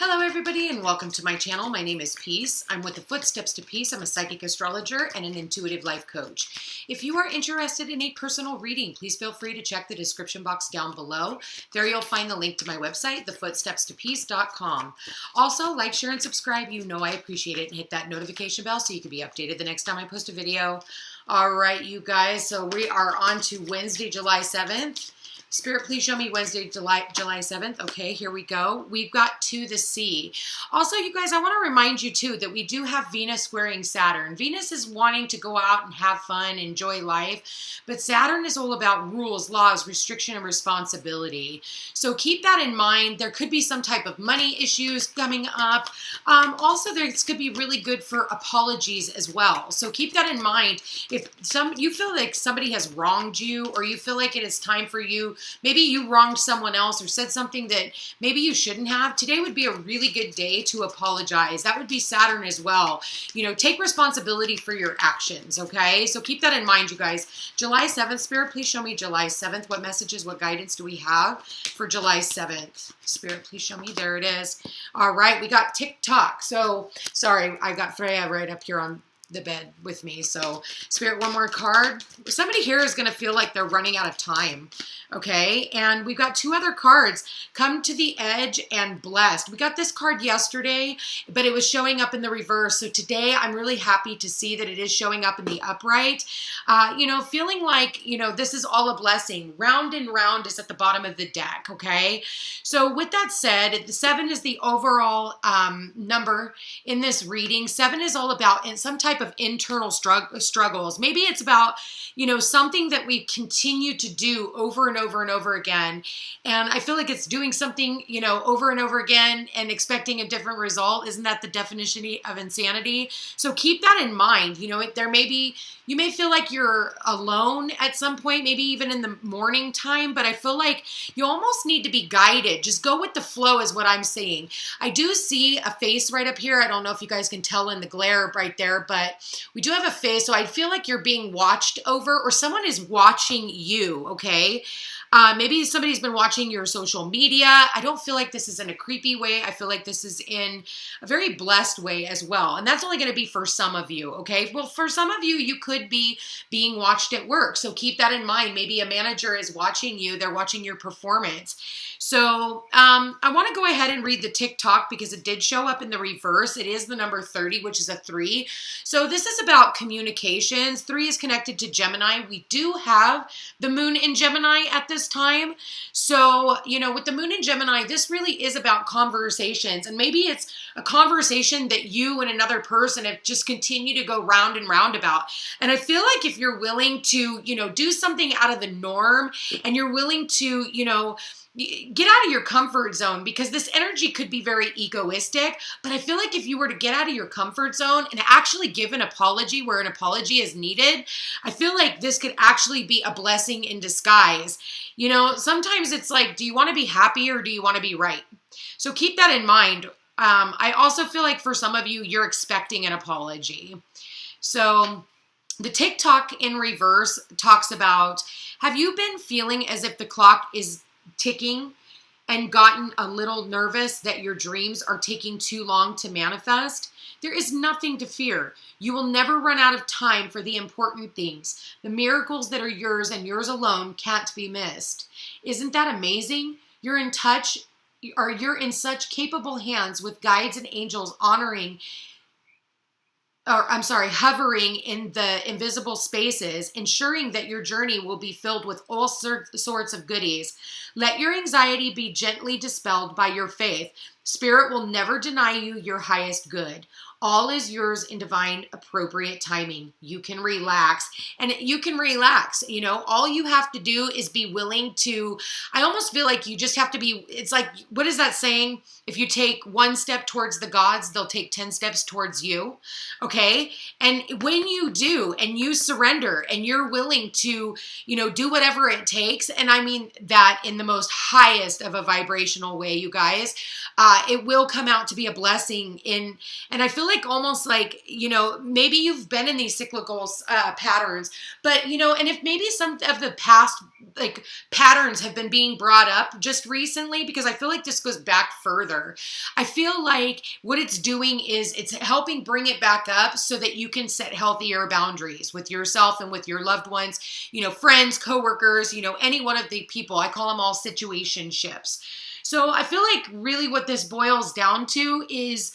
Hello everybody and welcome to my channel. My name is Peace. I'm with the Footsteps to Peace. I'm a psychic astrologer and an intuitive life coach. If you are interested in a personal reading, please feel free to check the description box down below. There you'll find the link to my website, thefootstepstopeace.com. Also, like, share, and subscribe. You know I appreciate it. And hit that notification bell so you can be updated the next time I post a video. All right, you guys. So we are on to Wednesday, July 7th. Spirit, please show me Wednesday, July 7th. Okay, here we go. We've got to the sea. Also, you guys, I want to remind you, too, that we do have Venus squaring Saturn. Venus is wanting to go out and have fun, enjoy life. But Saturn is all about rules, laws, restriction, and responsibility. So keep that in mind. There could be some type of money issues coming up. Also, this could be really good for apologies as well. So keep that in mind. If you feel like somebody has wronged you, or you feel like it is time for you, maybe you wronged someone else or said something that maybe you shouldn't have, today would be a really good day to apologize. That would be Saturn as well. You know, take responsibility for your actions, okay? So keep that in mind, you guys. July 7th, Spirit, please show me July 7th. What messages, what guidance do we have for July 7th? Spirit, please show me. There it is. All right, we got TikTok. So, sorry, I got Freya right up here on the bed with me. So Spirit, one more card. Somebody here is going to feel like they're running out of time. Okay. And we've got two other cards, Come to the Edge and Blessed. We got this card yesterday, but it was showing up in the reverse. So today I'm really happy to see that it is showing up in the upright. You know, feeling like, you know, this is all a blessing. Round and round is at the bottom of the deck. Okay. So with that said, the 7 is the overall number in this reading. 7 is all about in some type of internal struggles. Maybe it's about, you know, something that we continue to do over and over and over again. And I feel like it's doing something, you know, over and over again and expecting a different result. Isn't that the definition of insanity? So keep that in mind. You know, there may be, you may feel like you're alone at some point, maybe even in the morning time, but I feel like you almost need to be guided. Just go with the flow is what I'm saying. I do see a face right up here. I don't know if you guys can tell in the glare right there, but we do have a face. So I feel like you're being watched over, or someone is watching you, okay? Maybe somebody's been watching your social media. I don't feel like this is in a creepy way. I feel like this is in a very blessed way as well. And that's only going to be for some of you, okay? Well, for some of you, you could be being watched at work. So keep that in mind. Maybe a manager is watching you. They're watching your performance. So I want to go ahead and read the TikTok because it did show up in the reverse. It is the number 30, which is a 3. So this is about communications. 3 is connected to Gemini. We do have the moon in Gemini at this time. So, you know, with the moon in Gemini, this really is about conversations. And maybe it's a conversation that you and another person have just continued to go round and round about. And I feel like if you're willing to, you know, do something out of the norm and you're willing to, you know, get out of your comfort zone, because this energy could be very egoistic, but I feel like if you were to get out of your comfort zone and actually give an apology where an apology is needed, I feel like this could actually be a blessing in disguise. You know, sometimes it's like, do you want to be happy or do you want to be right? So keep that in mind. I also feel like for some of you, you're expecting an apology. So the TikTok in reverse talks about, have you been feeling as if the clock is ticking and gotten a little nervous that your dreams are taking too long to manifest? There is nothing to fear. You will never run out of time for the important things. The miracles that are yours and yours alone can't be missed. Isn't that amazing? You're in touch, or you're in such capable hands with guides and angels hovering in the invisible spaces, ensuring that your journey will be filled with all sorts of goodies. Let your anxiety be gently dispelled by your faith. Spirit will never deny you your highest good. All is yours in divine appropriate timing. You can relax, and you can relax. You know, all you have to do is be willing to, I almost feel like you just have to be, it's like, what is that saying? If you take 1 step towards the gods, they'll take 10 steps towards you. Okay. And when you do, and you surrender and you're willing to, you know, do whatever it takes. And I mean that in the most highest of a vibrational way, you guys, it will come out to be a blessing and I feel like almost like, maybe you've been in these cyclical patterns, but, and if maybe some of the past like patterns have been being brought up just recently, because I feel like this goes back further. I feel like what it's doing is it's helping bring it back up so that you can set healthier boundaries with yourself and with your loved ones, friends, coworkers, any one of the people. I call them all situationships. So I feel like really what this boils down to is,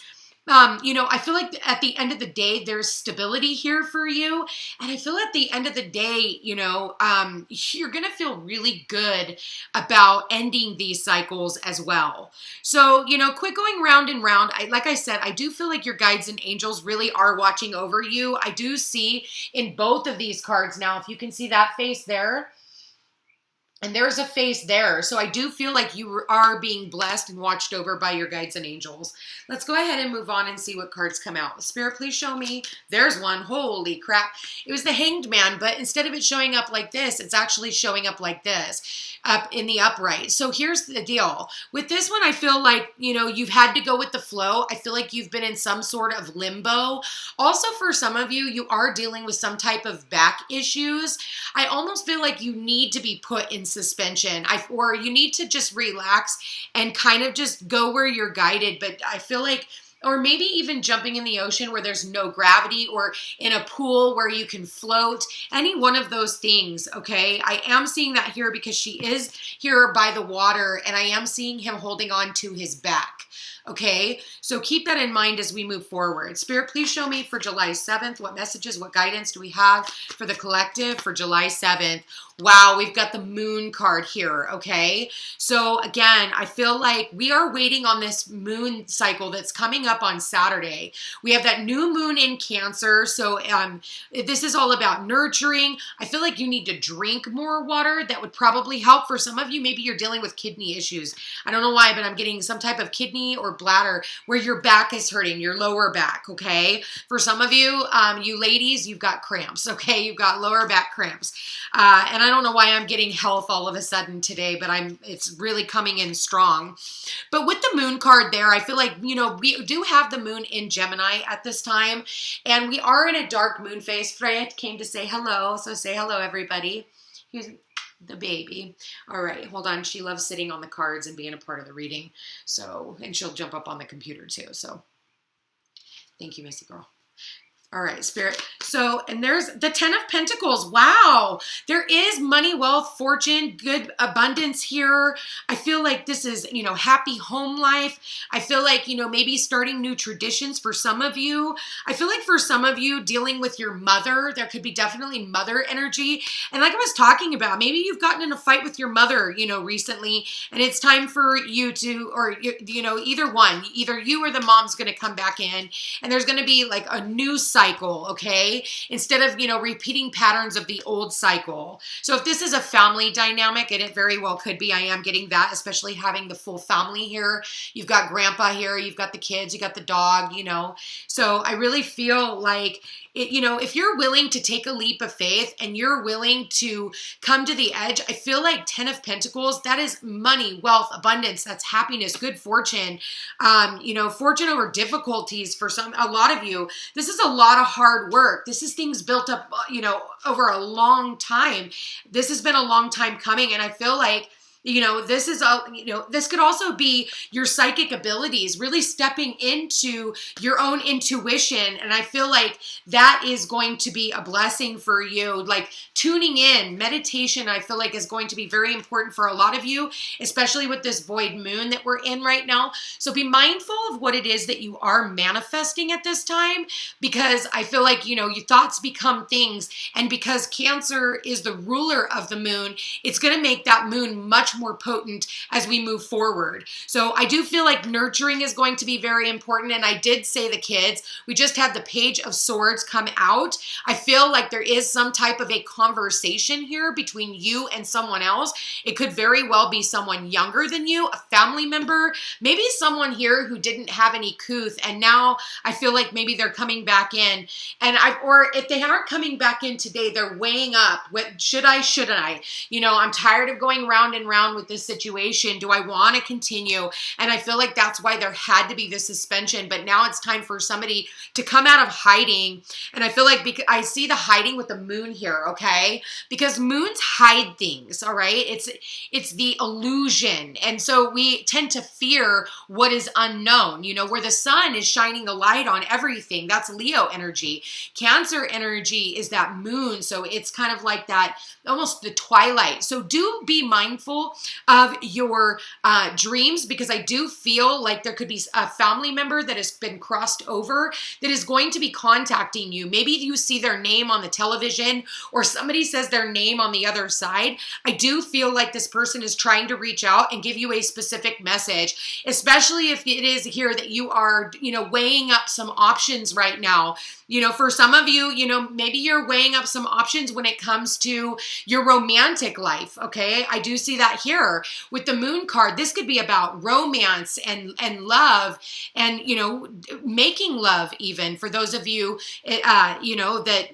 I feel like at the end of the day, there's stability here for you. And I feel at the end of the day, you're going to feel really good about ending these cycles as well. So, quit going round and round. Like I said, I do feel like your guides and angels really are watching over you. I do see in both of these cards now, if you can see that face there, and there's a face there. So I do feel like you are being blessed and watched over by your guides and angels. Let's go ahead and move on and see what cards come out. Spirit, please show me. There's one. Holy crap. It was the Hanged Man, but instead of it showing up like this, it's actually showing up like this, up in the upright. So here's the deal. With this one, I feel like, you've had to go with the flow. I feel like you've been in some sort of limbo. Also, for some of you, you are dealing with some type of back issues. I almost feel like you need to be put in suspension, or you need to just relax and kind of just go where you're guided. But I feel like, or maybe even jumping in the ocean where there's no gravity, or in a pool where you can float, any one of those things, okay? I am seeing that here because she is here by the water, and I am seeing him holding on to his back, okay? So keep that in mind as we move forward. Spirit, please show me for July 7th, what messages, what guidance do we have for the collective for July 7th? Wow, we've got the moon card here, okay? So again, I feel like we are waiting on this moon cycle that's coming up on Saturday. We have that new moon in Cancer, so this is all about nurturing. I feel like you need to drink more water. That would probably help for some of you. Maybe you're dealing with kidney issues. I don't know why, but I'm getting some type of kidney or bladder where your back is hurting, your lower back, okay? For some of you, you ladies, you've got cramps, okay? You've got lower back cramps. And I don't know why I'm getting health all of a sudden today, but it's really coming in strong. But with the moon card there, I feel like, we do have the moon in Gemini at this time, and we are in a dark moon phase. Freya came to say hello, so say hello, everybody. Here's the baby. All right, hold on. She loves sitting on the cards and being a part of the reading. So, and she'll jump up on the computer too. So thank you, Missy girl. All right, Spirit. So, and there's the 10 of Pentacles. Wow. There is money, wealth, fortune, good abundance here. I feel like this is, happy home life. I feel like, maybe starting new traditions for some of you. I feel like for some of you dealing with your mother, there could be definitely mother energy. And like I was talking about, maybe you've gotten in a fight with your mother, recently, and it's time for you to, or, either one, either you or the mom's going to come back in, and there's going to be like a new cycle, okay? Instead of, repeating patterns of the old cycle. So if this is a family dynamic, and it very well could be, I am getting that, especially having the full family here. You've got grandpa here, you've got the kids, you got the dog, So I really feel like, if you're willing to take a leap of faith and you're willing to come to the edge, I feel like 10 of Pentacles, that is money, wealth, abundance, that's happiness, good fortune, fortune over difficulties for a lot of you. This is a lot of hard work. This is things built up, over a long time. This has been a long time coming, and I feel like this is this could also be your psychic abilities, really stepping into your own intuition. And I feel like that is going to be a blessing for you. Like tuning in, meditation, I feel like is going to be very important for a lot of you, especially with this void moon that we're in right now. So be mindful of what it is that you are manifesting at this time, because I feel like, your thoughts become things. And because Cancer is the ruler of the moon, it's going to make that moon much more potent as we move forward. So I do feel like nurturing is going to be very important. And I did say the kids, we just had the Page of Swords come out. I feel like there is some type of a conversation here between you and someone else. It could very well be someone younger than you, a family member, maybe someone here who didn't have any couth. And now I feel like maybe they're coming back in, or if they aren't coming back in today, they're weighing up. What shouldn't I? I'm tired of going round and round around with this situation? Do I want to continue? And I feel like that's why there had to be this suspension, but now it's time for somebody to come out of hiding. And I feel like because I see the hiding with the moon here, okay? Because moons hide things, all right? It's the illusion. And so we tend to fear what is unknown, you know, where the sun is shining a light on everything. That's Leo energy. Cancer energy is that moon. So it's kind of like that, almost the twilight. So do be mindful of your dreams, because I do feel like there could be a family member that has been crossed over that is going to be contacting you. Maybe you see their name on the television or somebody says their name on the other side. I do feel like this person is trying to reach out and give you a specific message, especially if it is here that you are, you know, weighing up some options right now. You know, for some of you, you know, maybe you're weighing up some options when it comes to your romantic life, okay? I do see that here with the moon card. This could be about romance and love and, you know, making love even for those of you, you know, that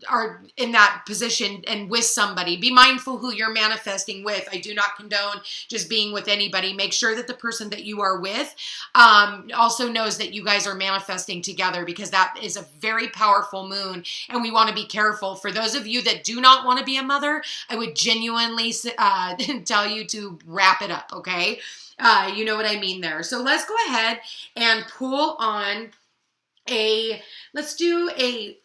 are in that position and with somebody. Be mindful who you're manifesting with. I do not condone just being with anybody. Make sure that the person that you are with also knows that you guys are manifesting together, because that is a very powerful moon and we want to be careful. For those of you that do not want to be a mother, I would genuinely tell you to wrap it up, okay? You know what I mean there. So let's go ahead and pull on let's do a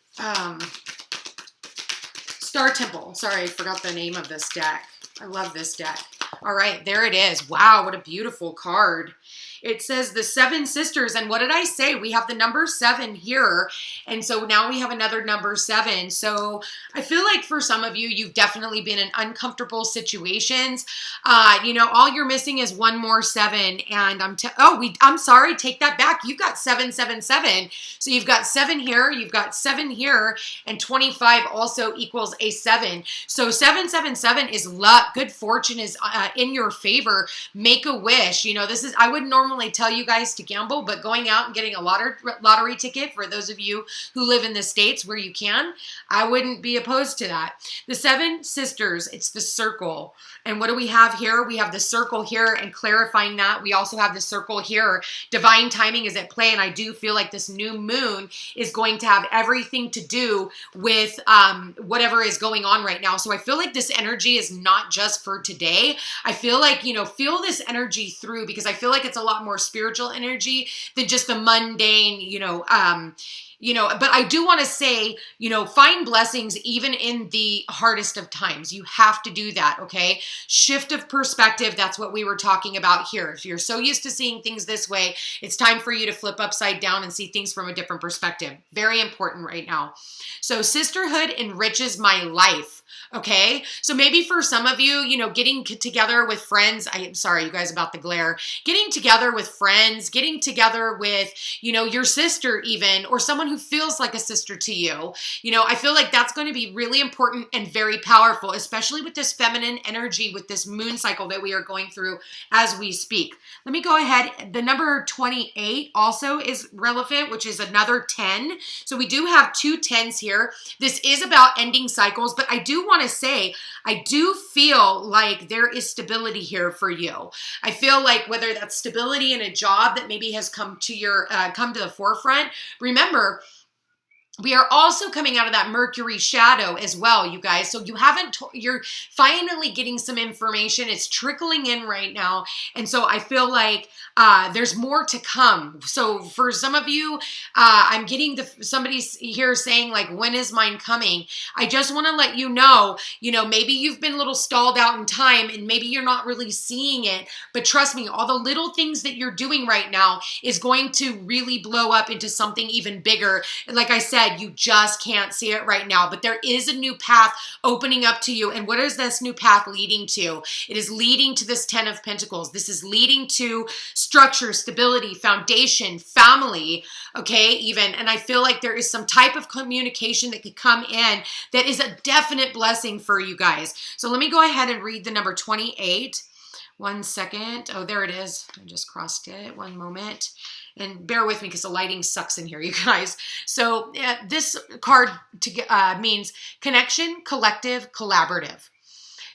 Star Temple. Sorry, I forgot the name of this deck. I love this deck. All right, there it is. Wow, what a beautiful card. It says the Seven Sisters. And what did I say? We have the number 7 here. And so now we have another number 7. So I feel like for some of you, you've definitely been in uncomfortable situations. You know, all you're missing is one more 7. And I'm sorry, take that back. You've got 777. So you've got 7 here, you've got 7 here, and 25 also equals a 7. So 777 is luck. Good fortune is in your favor. Make a wish. You know, this is, I would normally tell you guys to gamble, but going out and getting a lottery ticket, for those of you who live in the States where you can, I wouldn't be opposed to that. The Seven Sisters, it's the circle. And what do we have here? We have the circle here, and clarifying that, we also have the circle here. Divine timing is at play, and I do feel like this new moon is going to have everything to do with whatever is going on right now. So I feel like this energy is not just for today. I feel like, you know, feel this energy through, because I feel like it's a lot more spiritual energy than just the mundane, but I do want to say, you know, find blessings even in the hardest of times. You have to do that, okay? Shift of perspective, that's what we were talking about here. If you're so used to seeing things this way, it's time for you to flip upside down and see things from a different perspective. Very important right now. So sisterhood enriches my life. Okay, so maybe for some of you, you know, getting together with friends, I'm sorry, you guys, about the glare, getting together with friends, getting together with, you know, your sister even, or someone who feels like a sister to you, you know, I feel like that's going to be really important and very powerful, especially with this feminine energy, with this moon cycle that we are going through as we speak. Let me go ahead. The number 28 also is relevant, which is another 10. So we do have 2 10s here. This is about ending cycles, but I do want to say, I do feel like there is stability here for you. I feel like whether that's stability in a job that maybe has come to the forefront. Remember, we are also coming out of that Mercury shadow as well, you guys. So you're finally getting some information. It's trickling in right now. And so I feel like there's more to come. So for some of you, I'm getting somebody's here saying like, when is mine coming? I just want to let you know, maybe you've been a little stalled out in time and maybe you're not really seeing it, but trust me, all the little things that you're doing right now is going to really blow up into something even bigger. And like I said, you just can't see it right now, but there is a new path opening up to you. And what is this new path leading to? It is leading to this 10 of Pentacles. This is leading to structure, stability, foundation, family, okay, even. And I feel like there is some type of communication that could come in that is a definite blessing for you guys. So let me go ahead and read the number 28. 1 second. Oh, there it is. I just crossed it. One moment. And bear with me because the lighting sucks in here, you guys. So this card means connection, collective, collaborative.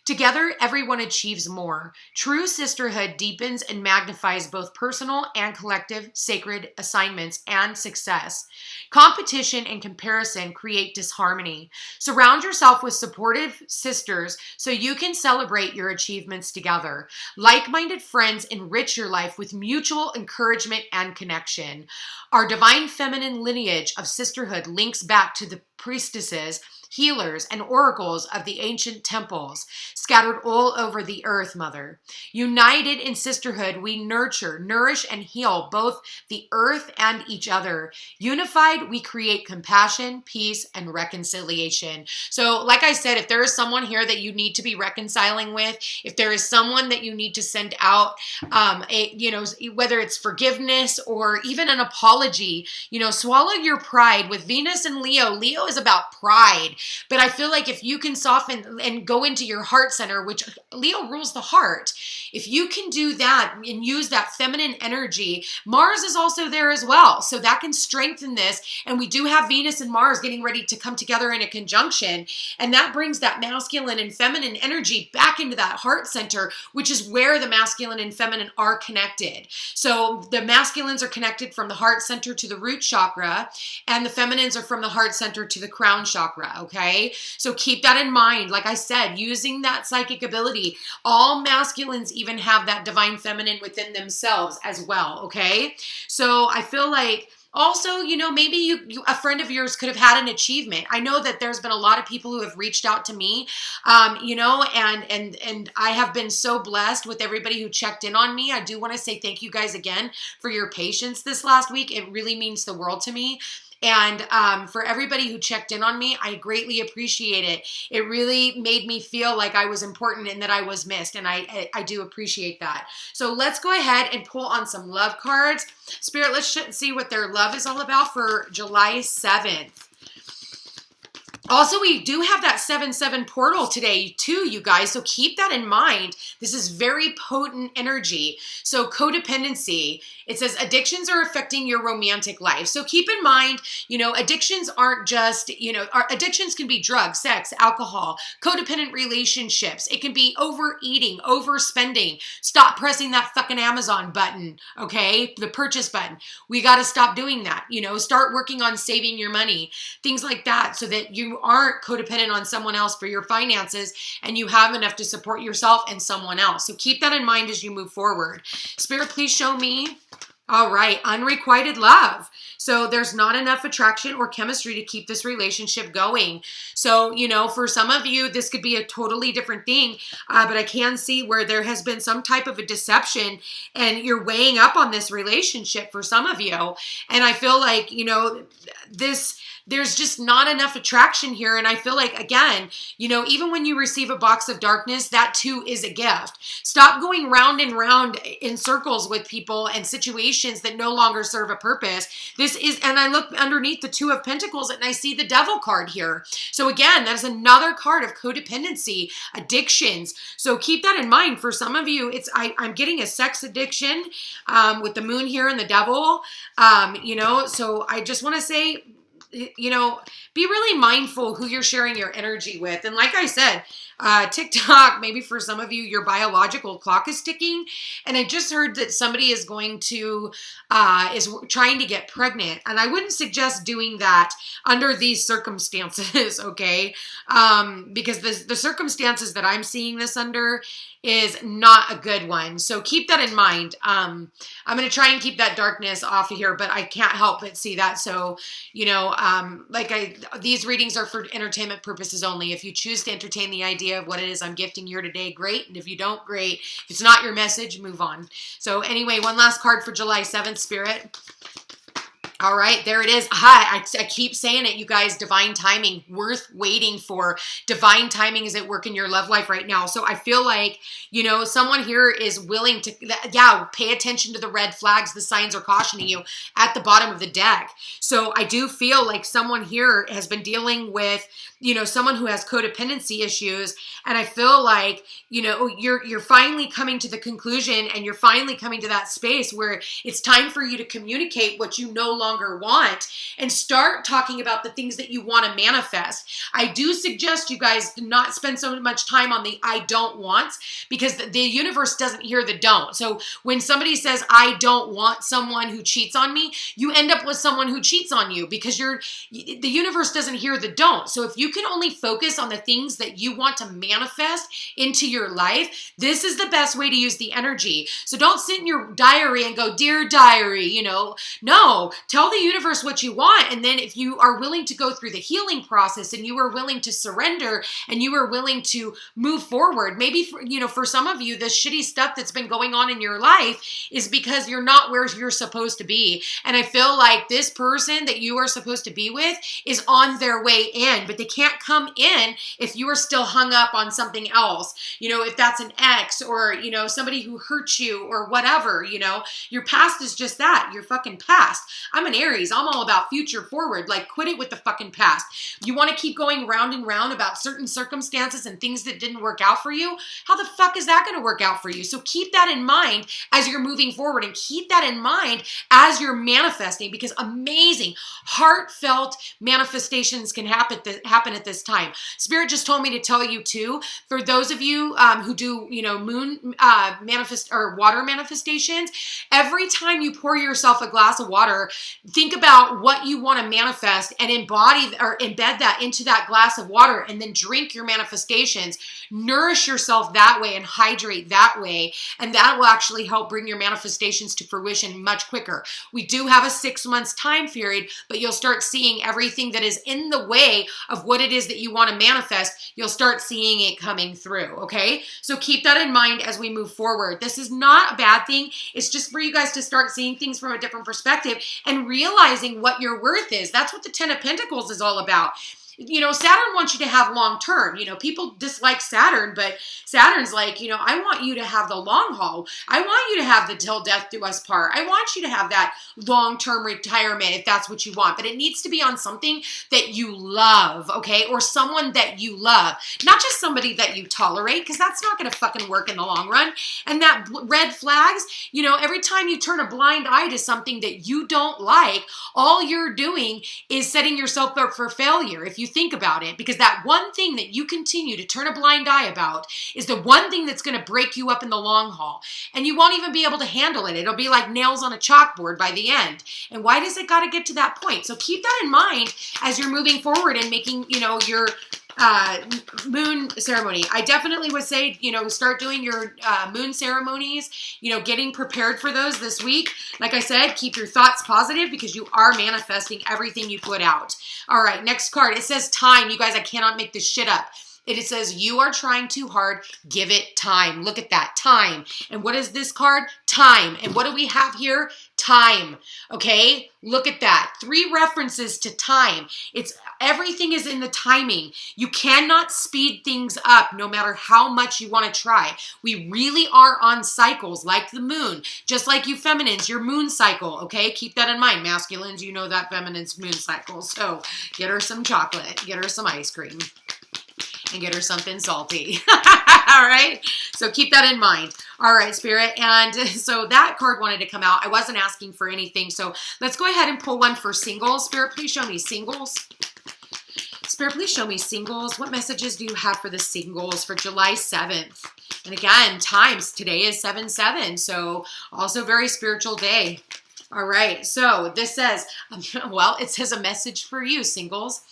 Together, everyone achieves more. True sisterhood deepens and magnifies both personal and collective sacred assignments and success. Competition and comparison create disharmony. Surround yourself with supportive sisters so you can celebrate your achievements together. Like-minded friends enrich your life with mutual encouragement and connection. Our divine feminine lineage of sisterhood links back to the priestesses, healers, and oracles of the ancient temples scattered all over the earth, Mother. United in sisterhood, we nurture, nourish, and heal both the earth and each other. Unified, we create compassion, peace, and reconciliation. So, like I said, if there is someone here that you need to be reconciling with, if there is someone that you need to send out, whether it's forgiveness or even an apology, swallow your pride. With Venus and Leo, Leo is about pride. But I feel like if you can soften and go into your heart center, which Leo rules the heart, if you can do that and use that feminine energy, Mars is also there as well. So that can strengthen this. And we do have Venus and Mars getting ready to come together in a conjunction. And that brings that masculine and feminine energy back into that heart center, which is where the masculine and feminine are connected. So the masculines are connected from the heart center to the root chakra, and the feminines are from the heart center to the crown chakra. Okay, so keep that in mind. Like I said, using that psychic ability, all masculines even have that divine feminine within themselves as well. Okay, so I feel like also, maybe a friend of yours could have had an achievement. I know that there's been a lot of people who have reached out to me, and I have been so blessed with everybody who checked in on me. I do want to say thank you guys again for your patience this last week. It really means the world to me. And for everybody who checked in on me, I greatly appreciate it. It really made me feel like I was important and that I was missed, and I do appreciate that. So let's go ahead and pull on some love cards. Spirit, let's see what their love is all about for July 7th. Also, we do have that 7-7 portal today too, you guys. So keep that in mind. This is very potent energy. So codependency, it says addictions are affecting your romantic life. So keep in mind, addictions aren't just, addictions can be drugs, sex, alcohol, codependent relationships. It can be overeating, overspending. Stop pressing that fucking Amazon button, okay? The purchase button. We got to stop doing that. Start working on saving your money, things like that, so that you aren't codependent on someone else for your finances and you have enough to support yourself and someone else. So keep that in mind as you move forward. Spirit, please show me. All right, unrequited love. So there's not enough attraction or chemistry to keep this relationship going. So, for some of you, this could be a totally different thing, but I can see where there has been some type of a deception and you're weighing up on this relationship for some of you. And I feel like, there's just not enough attraction here. And I feel like, again, even when you receive a box of darkness, that too is a gift. Stop going round and round in circles with people and situations that no longer serve a purpose. And I look underneath the Two of Pentacles and I see the Devil card here. So again, that is another card of codependency, addictions. So keep that in mind. For some of you, I'm getting a sex addiction with the Moon here and the Devil. So I just want to say, be really mindful who you're sharing your energy with. And like I said, TikTok, maybe for some of you, your biological clock is ticking. And I just heard that somebody is is trying to get pregnant. And I wouldn't suggest doing that under these circumstances, okay? Because the circumstances that I'm seeing this under is not a good one. So keep that in mind. I'm going to try and keep that darkness off of here, but I can't help but see that. So, these readings are for entertainment purposes only. If you choose to entertain the idea of what it is I'm gifting here today, great. And if you don't, great. If it's not your message, move on. So anyway, one last card for July 7th, Spirit. All right, there it is. Hi, I keep saying it, you guys, divine timing, worth waiting for. Divine timing is at work in your love life right now. So I feel like, someone here is willing to, pay attention to the red flags. The signs are cautioning you at the bottom of the deck. So I do feel like someone here has been dealing with, someone who has codependency issues. And I feel like, you're finally coming to the conclusion and you're finally coming to that space where it's time for you to communicate what you no longer longer want, and start talking about the things that you want to manifest. I do suggest you guys do not spend so much time on the I don't want, because the universe doesn't hear the don't. So when somebody says, I don't want someone who cheats on me, you end up with someone who cheats on you, because the universe doesn't hear the don't. So if you can only focus on the things that you want to manifest into your life, this is the best way to use the energy. So don't sit in your diary and go, dear diary, no, tell the universe what you want. And then if you are willing to go through the healing process, and you are willing to surrender, and you are willing to move forward, maybe for some of you, the shitty stuff that's been going on in your life is because you're not where you're supposed to be. And I feel like this person that you are supposed to be with is on their way in, but they can't come in if you are still hung up on something else. If that's an ex, or, somebody who hurt you, or whatever, your past is just that, your fucking past. I'm an Aries. I'm all about future forward. Like, quit it with the fucking past. You want to keep going round and round about certain circumstances and things that didn't work out for you? How the fuck is that going to work out for you? So keep that in mind as you're moving forward, and keep that in mind as you're manifesting, because amazing, heartfelt manifestations can happen at this time. Spirit just told me to tell you too, for those of you who do, moon manifest or water manifestations, every time you pour yourself a glass of water, think about what you want to manifest and embody or embed that into that glass of water, and then drink your manifestations. Nourish yourself that way and hydrate that way, and that will actually help bring your manifestations to fruition much quicker. We do have a 6 months time period, but you'll start seeing everything that is in the way of what it is that you want to manifest. You'll start seeing it coming through, okay? So keep that in mind as we move forward. This is not a bad thing. It's just for you guys to start seeing things from a different perspective and realizing what your worth is. That's what the 10 of Pentacles is all about. Saturn wants you to have long term. People dislike Saturn, but Saturn's like, I want you to have the long haul. I want you to have the till death do us part. I want you to have that long-term retirement if that's what you want, but it needs to be on something that you love, okay? Or someone that you love, not just somebody that you tolerate, because that's not going to fucking work in the long run. And that red flags, every time you turn a blind eye to something that you don't like, all you're doing is setting yourself up for failure. If you think about it, because that one thing that you continue to turn a blind eye about is the one thing that's going to break you up in the long haul, and you won't even be able to handle it. It'll be like nails on a chalkboard by the end. And why does it got to get to that point? So keep that in mind as you're moving forward and making, your moon ceremony. I definitely would say, start doing your moon ceremonies, getting prepared for those this week. Like I said, keep your thoughts positive, because you are manifesting everything you put out. All right, next card. It says time. You guys, I cannot make this shit up. It says, you are trying too hard. Give it time. Look at that, time. And what is this card? Time. And what do we have here? Time. Okay, look at that. 3 references to time. Everything is in the timing. You cannot speed things up no matter how much you want to try. We really are on cycles like the moon, just like you feminines, your moon cycle, okay? Keep that in mind. Masculines, you know that feminine's moon cycle. So get her some chocolate, get her some ice cream, and get her something salty. All right. So keep that in mind. All right, Spirit. And so that card wanted to come out. I wasn't asking for anything. So let's go ahead and pull one for singles. Spirit, please show me singles. Spirit, please show me singles. What messages do you have for the singles for July 7th? And again, times today is 7/7. So also very spiritual day. All right. So this says, it says a message for you, singles.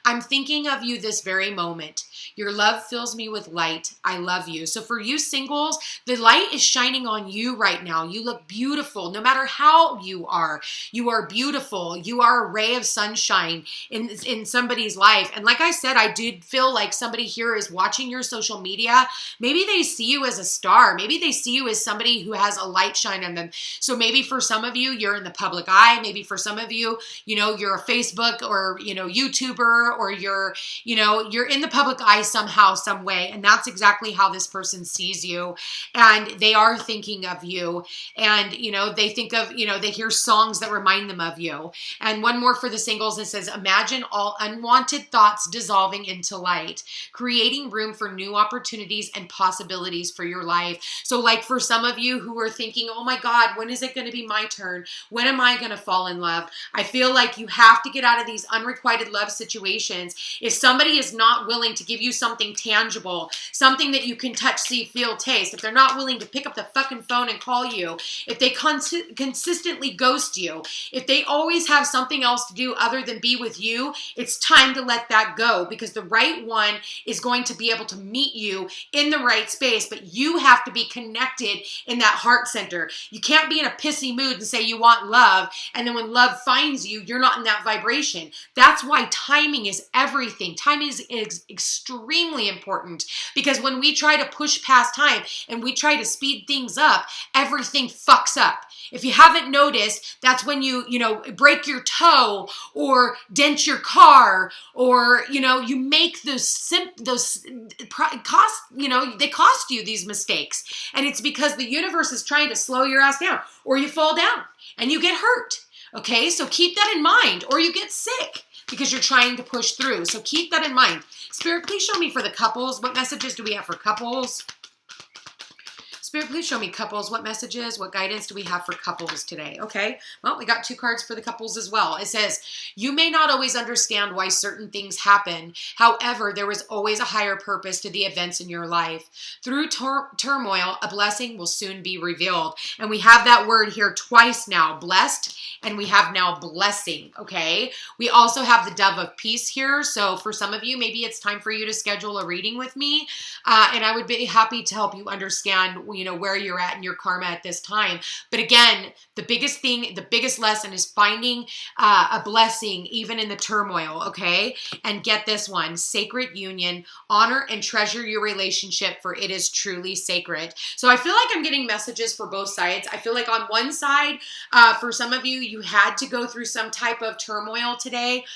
I'm thinking of you this very moment. Your love fills me with light. I love you. So for you singles, the light is shining on you right now. You look beautiful. No matter how you are beautiful. You are a ray of sunshine in somebody's life. And like I said, I did feel like somebody here is watching your social media. Maybe they see you as a star. Maybe they see you as somebody who has a light shine on them. So maybe for some of you, you're in the public eye. Maybe for some of you, you're a Facebook or, YouTuber, or you're in the public eye guy somehow, some way. And that's exactly how this person sees you. And they are thinking of you. And, they think of, they hear songs that remind them of you. And one more for the singles. It says, imagine all unwanted thoughts dissolving into light, creating room for new opportunities and possibilities for your life. So like for some of you who are thinking, oh my God, when is it going to be my turn? When am I going to fall in love? I feel like you have to get out of these unrequited love situations. If somebody is not willing to give you something tangible, something that you can touch, see, feel, taste, if they're not willing to pick up the fucking phone and call you, if they consistently ghost you, if they always have something else to do other than be with you, it's time to let that go, because the right one is going to be able to meet you in the right space, but you have to be connected in that heart center. You can't be in a pissy mood and say you want love, and then when love finds you, you're not in that vibration. That's why timing is everything. Timing is extremely important, because when we try to push past time and we try to speed things up, everything fucks up. If you haven't noticed, that's when you break your toe or dent your car, or, you make they cost you these mistakes. And it's because the universe is trying to slow your ass down, or you fall down and you get hurt. Okay, so keep that in mind, or you get sick because you're trying to push through. So keep that in mind. Spirit, please show me for the couples. What messages do we have for couples? Spirit, please show me couples. What messages, what guidance do we have for couples today? Okay, well, we got 2 cards for the couples as well. It says, you may not always understand why certain things happen. However, there is always a higher purpose to the events in your life. Through turmoil, a blessing will soon be revealed. And we have that word here twice now, blessed, and we have now blessing, okay? We also have the dove of peace here. So for some of you, maybe it's time for you to schedule a reading with me. And I would be happy to help you understand, where you're at in your karma at this time. But again, the biggest lesson is finding a blessing even in the turmoil, okay? And get this one, sacred union, honor and treasure your relationship, for it is truly sacred. So I feel like I'm getting messages for both sides. I feel like on one side, for some of you, you had to go through some type of turmoil today,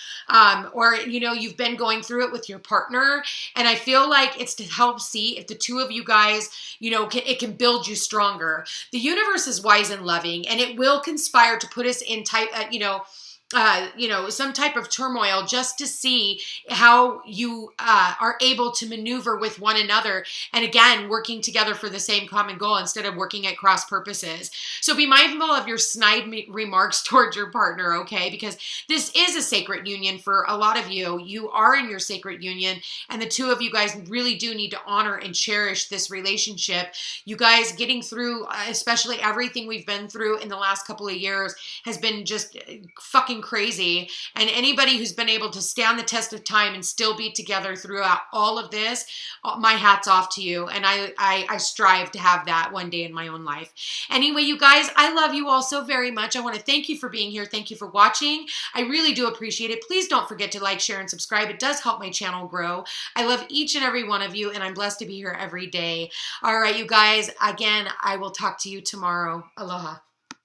or, you've been going through it with your partner. And I feel like it's to help see if the two of you guys, it can build you stronger. The universe is wise and loving, and it will conspire to put us in some type of turmoil just to see how you are able to maneuver with one another. And again, working together for the same common goal instead of working at cross purposes. So be mindful of your snide remarks towards your partner, okay? Because this is a sacred union for a lot of you. You are in your sacred union, and the two of you guys really do need to honor and cherish this relationship. You guys getting through, especially everything we've been through in the last couple of years, has been just fucking crazy. And anybody who's been able to stand the test of time and still be together throughout all of this, my hat's off to you. And I strive to have that one day in my own life. Anyway, you guys, I love you all so very much. I want to thank you for being here. Thank you for watching. I really do appreciate it. Please don't forget to like, share, and subscribe. It does help my channel grow. I love each and every one of you, and I'm blessed to be here every day. All right, you guys, again, I will talk to you tomorrow. Aloha.